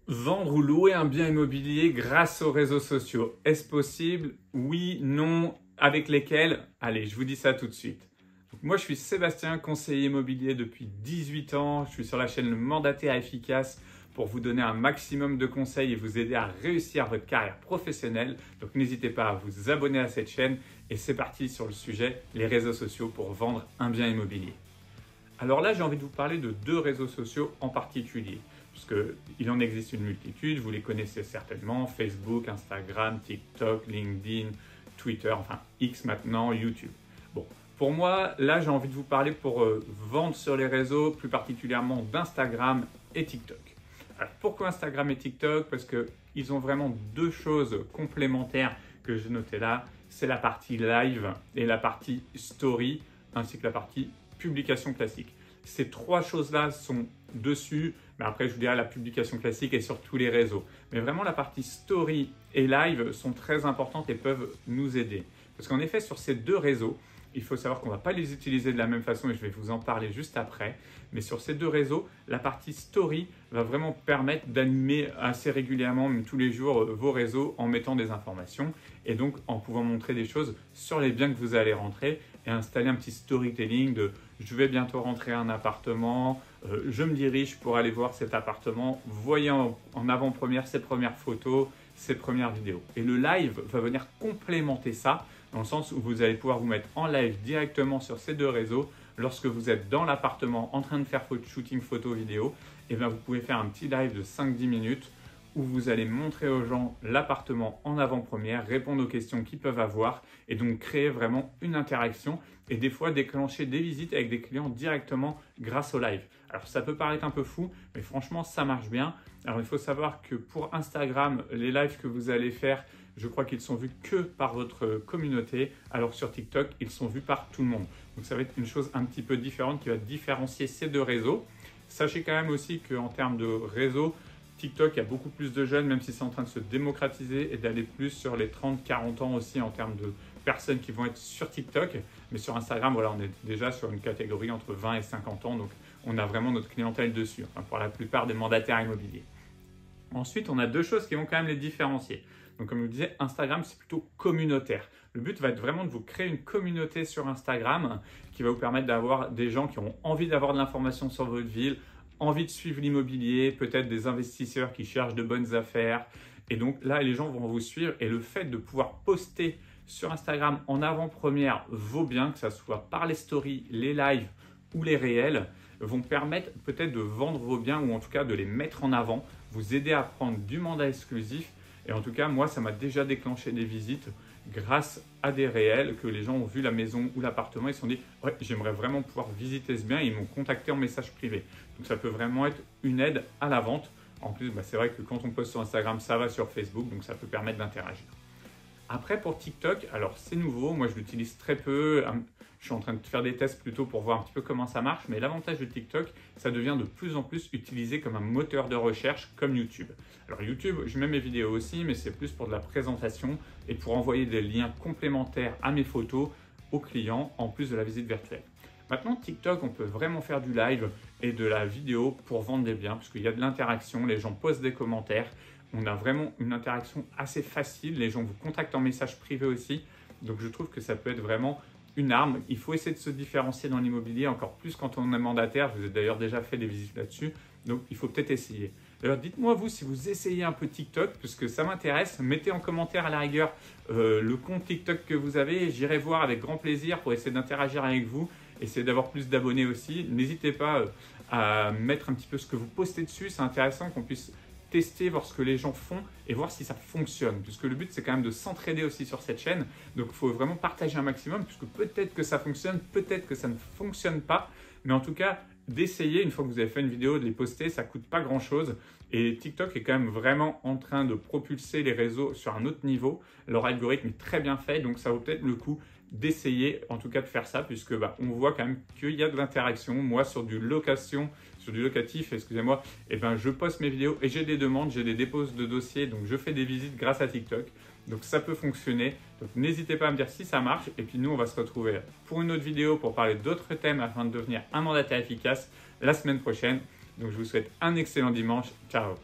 Vendre ou louer un bien immobilier grâce aux réseaux sociaux. Est-ce possible? Oui, non, avec lesquels? Allez, je vous dis ça tout de suite. Donc, moi, je suis Sébastien, conseiller immobilier depuis 18 ans. Je suis sur la chaîne Le Mandataire Efficace pour vous donner un maximum de conseils et vous aider à réussir votre carrière professionnelle. Donc, n'hésitez pas à vous abonner à cette chaîne. Et c'est parti sur le sujet, les réseaux sociaux pour vendre un bien immobilier. Alors là, j'ai envie de vous parler de deux réseaux sociaux en particulier, puisqu'il en existe une multitude, vous les connaissez certainement, Facebook, Instagram, TikTok, LinkedIn, Twitter, enfin X maintenant, YouTube. Bon, pour moi, là, j'ai envie de vous parler pour vendre sur les réseaux, plus particulièrement d'Instagram et TikTok. Alors, pourquoi Instagram et TikTok? Parce qu'ils ont vraiment deux choses complémentaires que j'ai notées là. C'est la partie live et la partie story, ainsi que la partie publication classique. Ces trois choses-là sont dessus, mais après je vous dirai la publication classique est sur tous les réseaux. Mais vraiment la partie story et live sont très importantes et peuvent nous aider. Parce qu'en effet sur ces deux réseaux, il faut savoir qu'on ne va pas les utiliser de la même façon et je vais vous en parler juste après. Mais sur ces deux réseaux, la partie story va vraiment permettre d'animer assez régulièrement, même tous les jours, vos réseaux en mettant des informations et donc en pouvant montrer des choses sur les biens que vous allez rentrer et installer un petit storytelling de je vais bientôt rentrer un appartement, je me dirige pour aller voir cet appartement, voyez en avant-première ses premières photos, ses premières vidéos. Et le live va venir complémenter ça dans le sens où vous allez pouvoir vous mettre en live directement sur ces deux réseaux. Lorsque vous êtes dans l'appartement en train de faire shooting photo vidéo, et bien vous pouvez faire un petit live de 5-10 minutes où vous allez montrer aux gens l'appartement en avant-première, répondre aux questions qu'ils peuvent avoir et donc créer vraiment une interaction et des fois déclencher des visites avec des clients directement grâce au live. Alors ça peut paraître un peu fou, mais franchement ça marche bien. Alors il faut savoir que pour Instagram, les lives que vous allez faire, je crois qu'ils sont vus que par votre communauté, alors sur TikTok, ils sont vus par tout le monde. Donc ça va être une chose un petit peu différente qui va différencier ces deux réseaux. Sachez quand même aussi qu'en termes de réseau, TikTok, il y a beaucoup plus de jeunes, même si c'est en train de se démocratiser et d'aller plus sur les 30-40 ans aussi en termes de personnes qui vont être sur TikTok. Mais sur Instagram, voilà, on est déjà sur une catégorie entre 20 et 50 ans, donc on a vraiment notre clientèle dessus, enfin, pour la plupart des mandataires immobiliers. Ensuite, on a deux choses qui vont quand même les différencier. Donc comme je vous disais, Instagram, c'est plutôt communautaire. Le but va être vraiment de vous créer une communauté sur Instagram qui va vous permettre d'avoir des gens qui ont envie d'avoir de l'information sur votre ville, envie de suivre l'immobilier, peut-être des investisseurs qui cherchent de bonnes affaires. Et donc là, les gens vont vous suivre et le fait de pouvoir poster sur Instagram en avant-première vos biens, que ce soit par les stories, les lives ou les réels, vont permettre peut-être de vendre vos biens ou en tout cas de les mettre en avant, vous aider à prendre du mandat exclusif. Et en tout cas, moi, ça m'a déjà déclenché des visites grâce à des réels que les gens ont vu la maison ou l'appartement et se sont dit « Ouais, j'aimerais vraiment pouvoir visiter ce bien » et ils m'ont contacté en message privé. Donc ça peut vraiment être une aide à la vente. En plus, c'est vrai que quand on poste sur Instagram, ça va sur Facebook, donc ça peut permettre d'interagir. Après, pour TikTok, alors c'est nouveau, moi je l'utilise très peu, je suis en train de faire des tests plutôt pour voir un petit peu comment ça marche, mais l'avantage de TikTok, ça devient de plus en plus utilisé comme un moteur de recherche comme YouTube. Alors YouTube, je mets mes vidéos aussi, mais c'est plus pour de la présentation et pour envoyer des liens complémentaires à mes photos aux clients en plus de la visite virtuelle. Maintenant, TikTok, on peut vraiment faire du live et de la vidéo pour vendre des biens, parce qu'il y a de l'interaction, les gens posent des commentaires. On a vraiment une interaction assez facile. Les gens vous contactent en message privé aussi. Donc, je trouve que ça peut être vraiment une arme. Il faut essayer de se différencier dans l'immobilier, encore plus quand on est mandataire. Je vous ai d'ailleurs déjà fait des visites là-dessus. Donc, il faut peut-être essayer. Alors, dites-moi vous si vous essayez un peu TikTok, puisque ça m'intéresse. Mettez en commentaire à la rigueur le compte TikTok que vous avez. J'irai voir avec grand plaisir pour essayer d'interagir avec vous. Essayer d'avoir plus d'abonnés aussi. N'hésitez pas à mettre un petit peu ce que vous postez dessus. C'est intéressant qu'on puisse tester, voir ce que les gens font et voir si ça fonctionne. Puisque le but, c'est quand même de s'entraider aussi sur cette chaîne. Donc, il faut vraiment partager un maximum, puisque peut-être que ça fonctionne, peut-être que ça ne fonctionne pas. Mais en tout cas, d'essayer, une fois que vous avez fait une vidéo, de les poster, ça ne coûte pas grand-chose. Et TikTok est quand même vraiment en train de propulser les réseaux sur un autre niveau. Leur algorithme est très bien fait, donc ça vaut peut-être le coup d'essayer en tout cas de faire ça, puisque on voit quand même qu'il y a de l'interaction. Moi, sur du locatif, excusez-moi, je poste mes vidéos et j'ai des demandes, j'ai des dépôts de dossiers, donc je fais des visites grâce à TikTok. Donc ça peut fonctionner. Donc n'hésitez pas à me dire si ça marche. Et puis nous, on va se retrouver pour une autre vidéo pour parler d'autres thèmes afin de devenir un mandataire efficace la semaine prochaine. Donc je vous souhaite un excellent dimanche. Ciao!